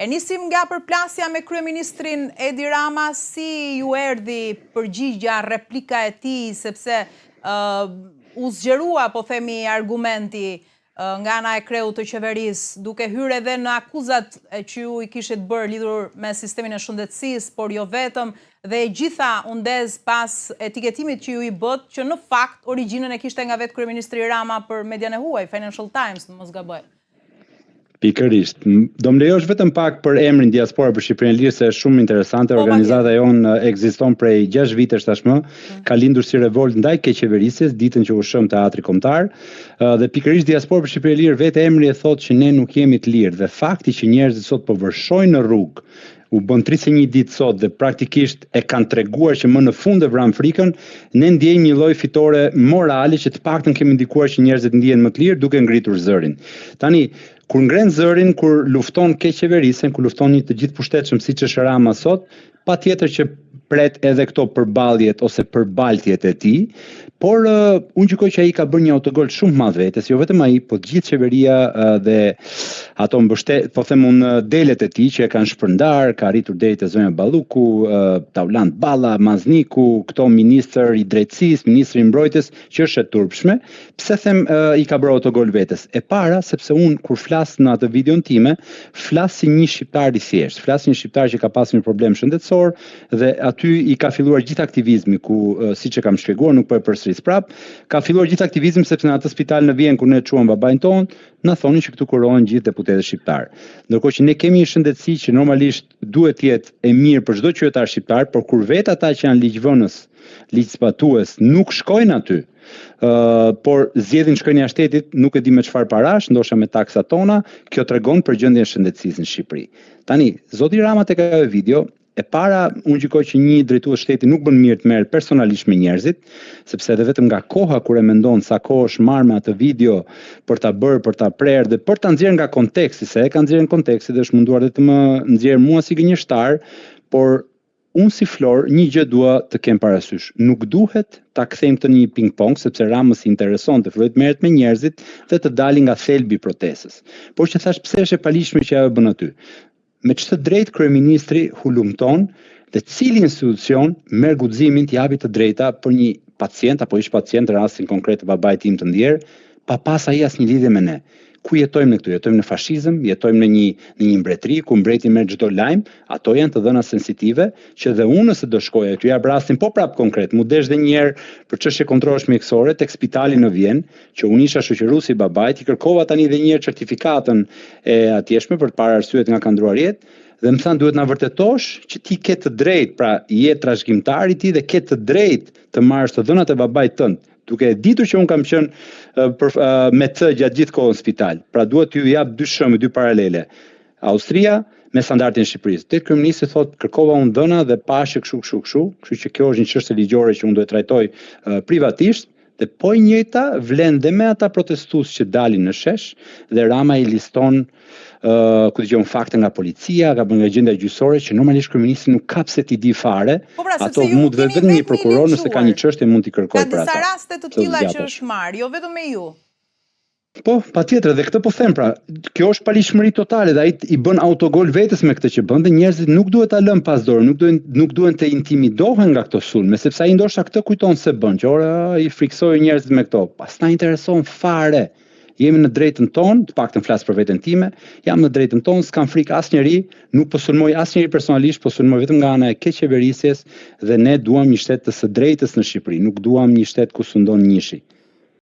E nisim nga përplasja me kryeministrin Edi Rama, si ju erdhi përgjigja, replika e tij, sepse u zgjerua, po themi, argumenti nga ana e kreut të qeverisë, duke hyrë edhe në akuzat që ju i kishit bërë lidhur me sistemin e shëndetësisë, por jo vetëm, dhe e gjitha u ndez pas etiketimit që ju i bët, që në fakt origjinën e kishte nga vetë kryeministri Rama për median e huaj, Financial Times, në mos gaboj. Pikërisht. Do më lejosh vetëm pak për emrin Diaspora për Shqipërinë e Lirë, se është shumë interesante. Organizata jonë ekziston prej 6 vitesh tashmë, ka lindur si revolt ndaj keqeverisjes ditën që u shëm Teatri Kombëtar, dhe pikërisht Diaspora për Shqipërinë e Lirë vetë emri e thotë që ne nuk jemi të lirë, dhe fakti që njerëzit sot po vërshojnë në rrugë, u bën 31 ditë sot dhe praktikisht e kanë treguar që më në fund e vran frikën, ne ndjejmë një lloj fitore morale që të paktën kemi ndikuar që njerëzit ndihen më të lirë duke ngritur zërin. Tani, kur ngren zërin, kur lufton keqeverisen, kur lufton një të gjithë pushtetshëm siç është Rama sot, patjetër që pret edhe këto përballjet ose përbaltjet e tij, por unë gjykoj që ai ka bërë një autogol shumë madh vetes, jo vetëm ai, po gjithë qeveria dhe ato po them unë delet e tij që e kanë shpërndar, ka arritur deri te zonja Balluku, Taulant Balla, Mazniku, këto ministër i drejtësisë, ministri i mbrojtjes, që është e turpshme. Pse them i ka bërë autogol vetes? E para, sepse unë kur flas në atë videon time, flas si një shqiptar i thjeshtë, flas si një shqiptar që ka pasur një problem shëndetësor dhe aty i ka filluar gjithë aktivizmi ku siç e kam shpjeguar, nuk po e përsëris prap, ka filluar gjithë aktivizmi sepse në atë spital në Vjen ku ne çuam babain ton, na thonin që këtu kurohen gjithë deputetët shqiptar. Ndërkohë që ne kemi një shëndetësi që normalisht duhet të jetë e mirë për çdo qytetar shqiptar, por kur vetë ata që janë ligjvënës, ligjzbatues, nuk shkojnë aty, por zgjedhin shkojnë jashtë shtetit, nuk e di me çfarë parash, ndoshta me taksat tona, kjo tregon për gjendjen e shëndetësisë në Shqipëri. Tani, zoti Rama tek ajo video, e para, unë gjykoj që një drejtues shteti nuk bën mirë të merret personalisht me njerëzit, sepse edhe vetëm nga koha kur e mendon sa kohë është marrë me atë video për ta bërë, për ta prerë dhe për ta nxjerrë nga konteksti, se e ka nxjerrë nga konteksti dhe është munduar të më nxjerrë mua si gënjeshtar, por unë si Flor një gjë dua të kem parasysh. Nuk duhet ta kthejmë të një ping-pong, sepse Ramës i intereson të fillojë të merret me njerëzit dhe të dalin nga thelbi i protestës. Por që thash pse është e palishme që ajo bën aty. Me çtë drejt kryeministri hulumton dhe cili institucion merr guximin të japë të drejta për një pacient apo ish pacient, rastin konkret të babait tim të ndjer, pa pas ai asnjë lidhje me ne. Ku jetojmë ne këtu? Jetojmë në fashizëm, jetojmë në një mbretëri ku mbreti merr çdo lajm, ato janë të dhëna sensitive që dhe unë nëse do shkoj aty jap rastin po prap konkret, mu desh edhe një herë për çështje kontrollesh mjekësore tek spitali në Vjen, që unë isha shoqëruesi i babait, i kërkova tani edhe një herë certifikatën e atjeshme për të parë arsyet nga ka ndruar jetë, dhe më thanë duhet na vërtetosh që ti ke të drejtë, pra je trashëgimtar i ti dhe ke të drejtë të marrësh të dhënat e babait tënd, duke e ditur që unë kam qenë me të gjatë gjithë kohën në spital. Pra duhet t'ju jap dy shembuj, dy paralele. Austria me standardin e Shqipërisë. Te kryeministri thotë kërkova unë dhëna dhe pashë kështu, kështu që kjo është një çështje ligjore që unë do e trajtoj privatisht. Dhe po i njëjta vlen dhe me ata protestues që dalin në shesh dhe Rama i liston ku dëgjon fakte nga policia, ka bërë nga gjendja gjyqësore që normalisht kryeministri nuk ka pse t'i di fare. Ato mund vetëm një prokuror nëse ka një çështje mund t'i kërkojë për ata. Ka disa raste të tilla që është marrë, jo vetëm me ju. Po, patjetër, dhe këtë po them, pra, kjo është palishmëri totale dhe ai i bën autogol vetes me këtë që bën dhe njerëzit nuk duhet ta lënë pas dorë, nuk duhen të intimidohen nga këto sulme, sepse ai ndoshta këtë kujton se bën, që ora i friksoi njerëzit me këto. Pastaj intereson fare. Jemi në drejtën tonë, të paktën flas për veten time, jam në drejtën tonë, s'kam frikë asnjëri, nuk po sulmoj asnjëri personalisht, po sulmoj vetëm nga ana e keqeverisjes dhe ne duam një shtet të së drejtës në Shqipëri, nuk duam një shtet ku sundon njëshi.